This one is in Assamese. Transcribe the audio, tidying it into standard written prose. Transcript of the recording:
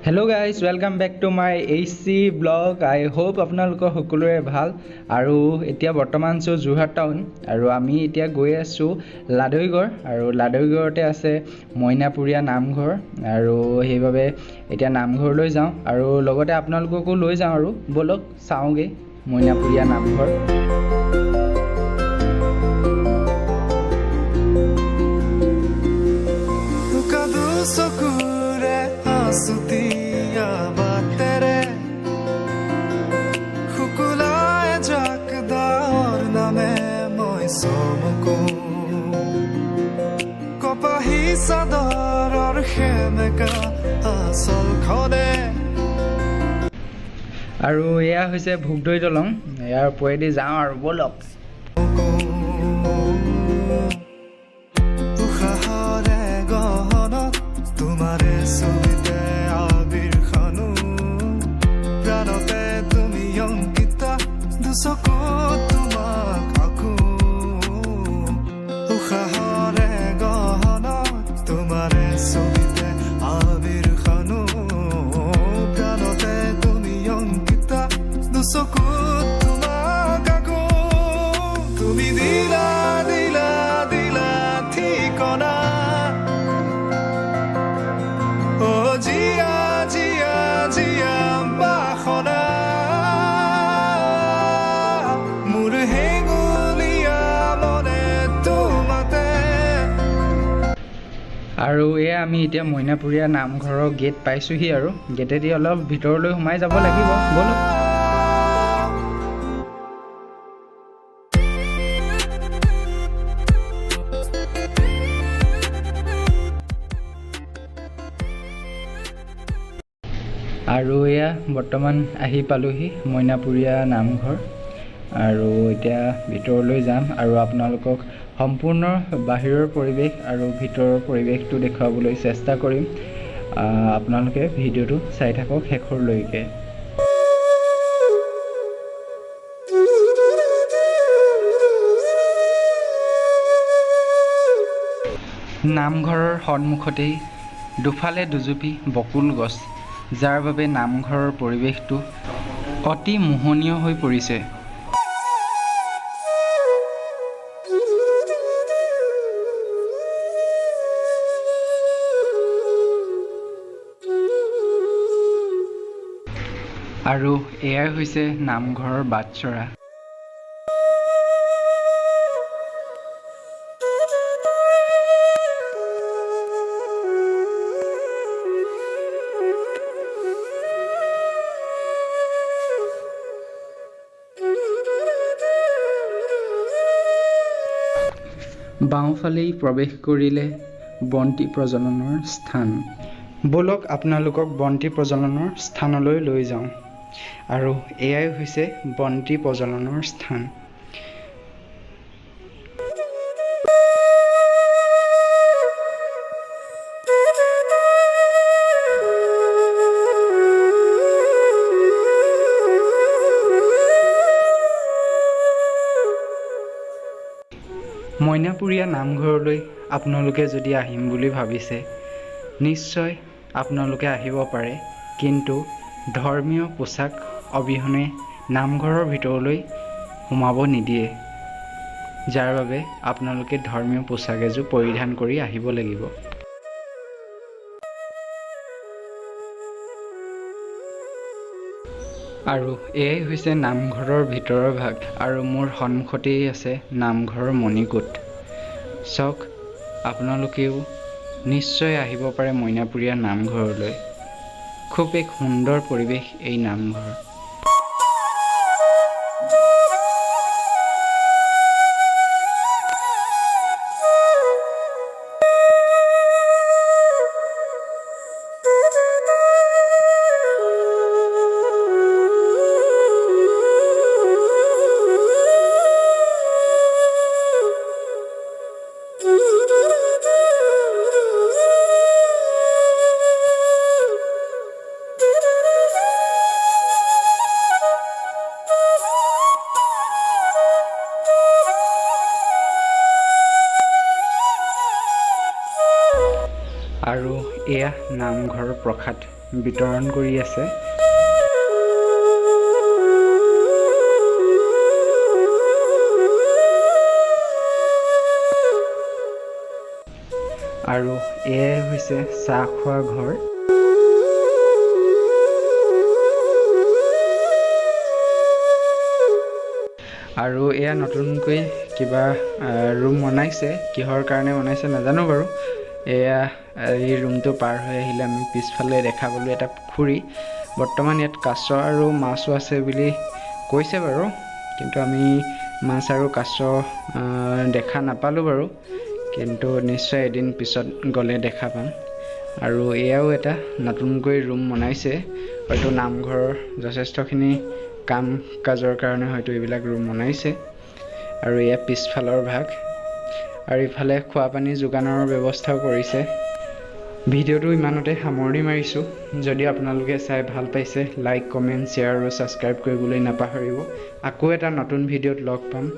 Hello guys, welcome back to my AC blog. I hope আপোনালোকৰ সকলোৰে ভাল আৰু এতিয়া বৰ্তমান চো যোৰহাট টাউন আৰু আমি এতিয়া গৈ আছো লাদৈগড় আৰু লাদৈগড়তে আছে মইনাপুৰীয়া নামঘৰ আৰু সেইভাবে এতিয়া নামঘৰলৈ যাওঁ আৰু লগতে আপোনালোককো লৈ যাওঁ আৰু বলক চাওঁগে মইনাপুৰীয়া নামঘৰ सुतिया बातेरे खुकुलाए जाकदा और नामे मोय सोमको कपाही सदर और खेमेका आसल खने আৰু এয়া হৈছে ভুগদৈ দলং ইয়াৰ ওপৰেদি যাওঁ আৰু বলক উখাহৰে গহনত তোমাৰে সুবিতে আবিৰ খানু প্ৰাণতে তুমি অংকিতা দুচকু তোমাক আকু উখাহৰে গহনত তোমাৰে সুবিতে আবিৰ খানু প্ৰাণতে তুমি অংকিতা দুচকু তোমাক আকু তুমি দিলা দিলা দিলা ঠিকনা ও জিয়া জিয়া জিয়া বাখনা মোৰ হেঙুলীয়া মনে তোমাতে আৰু এয়া আমি এতিয়া মইনাপুৰীয়া নামঘৰৰ গেট পাইছোহি আৰু গেটেদি অলপ ভিতৰলৈ সোমাই যাব লাগিব বলক আৰু এয়া বৰ্তমান আহি পালোহি মইনাপুৰীয়া নামঘৰ আৰু এতিয়া ভিতৰলৈ যাম আৰু আপোনালোকক সম্পূৰ্ণ বাহিৰৰ পৰিৱেশ আৰু ভিতৰৰ পৰিৱেশটো দেখুৱাবলৈ চেষ্টা কৰিম আপোনালোকে ভিডিঅ'টো চাই থাকক শেষৰলৈকে নামঘৰৰ সন্মুখতেই দুফালে দুজোপি বকুল গছ যাৰ বাবে নামঘৰৰ পৰিৱেশটো অতি মোহনীয় হৈ পৰিছে আৰু এয়াই হৈছে নামঘৰৰ বাটচৰা বাওঁফালেই প্ৰৱেশ কৰিলে বন্তি প্ৰজ্বলনৰ স্থান বলক আপোনালোকক বন্তি প্ৰজ্বলনৰ স্থানলৈ লৈ যাওঁ আৰু এয়াই হৈছে বন্তি প্ৰজ্বলনৰ স্থান মইনাপুৰীয়া নামঘৰলৈ আপোনালোকে যদি আহিম বুলি ভাবিছে নিশ্চয় আপোনালোকে আহিব পাৰে কিন্তু ধৰ্মীয় পোছাক অবিহনে নামঘৰৰ ভিতৰলৈ সোমাব নিদিয়ে যাৰ বাবে আপোনালোকে ধৰ্মীয় পোছাক এযোৰ পৰিধান কৰি আহিব লাগিব আৰু এয়াই হৈছে নামঘৰৰ ভিতৰৰ ভাগ আৰু মোৰ সন্মুখতেই আছে নামঘৰৰ মণিকূট চাওক আপোনালোকেও নিশ্চয় আহিব পাৰে মইনাপুৰীয়া নামঘৰলৈ খুব এক সুন্দৰ পৰিৱেশ এই নামঘৰ এয়া নামঘৰৰ প্ৰসাদ বিতৰণ কৰি আছে। আৰু এয়াই হৈছে চাহ খোৱা ঘৰ। আৰু এয়া নতুনকৈ কিবা ৰুম বনাইছে, কিহৰ কাৰণে বনাইছে নাজানো বাৰু। এয়া এই ৰুমটো পাৰ হৈ আহিলে আমি পিছফালে দেখা পালোঁ এটা পুখুৰী। বৰ্তমান ইয়াত কাছ আৰু মাছো আছে বুলি কৈছে বাৰু, কিন্তু আমি মাছ আৰু কাছ দেখা নাপালোঁ বাৰু, কিন্তু নিশ্চয় এদিন পিছত গ'লে দেখা পাম। আৰু এয়াও এটা নতুনকৈ ৰুম বনাইছে, হয়তো নামঘৰৰ যথেষ্টখিনি কাম কাজৰ কাৰণে হয়তো এইবিলাক ৰুম বনাইছে। আৰু এয়া পিছফালৰ ভাগ, আৰু ইফালে খোৱা পানী যোগানৰ ব্যৱস্থাও কৰিছে। ভিডিঅ'টো ইমানতে সামৰণি মাৰিছোঁ। যদি আপোনালোকে চাই ভাল পাইছে, লাইক, কমেণ্ট, শ্বেয়াৰ আৰু ছাবস্ক্ৰাইব কৰিবলৈ নাপাহৰিব। আকৌ এটা নতুন ভিডিঅ'ত লগ পাম।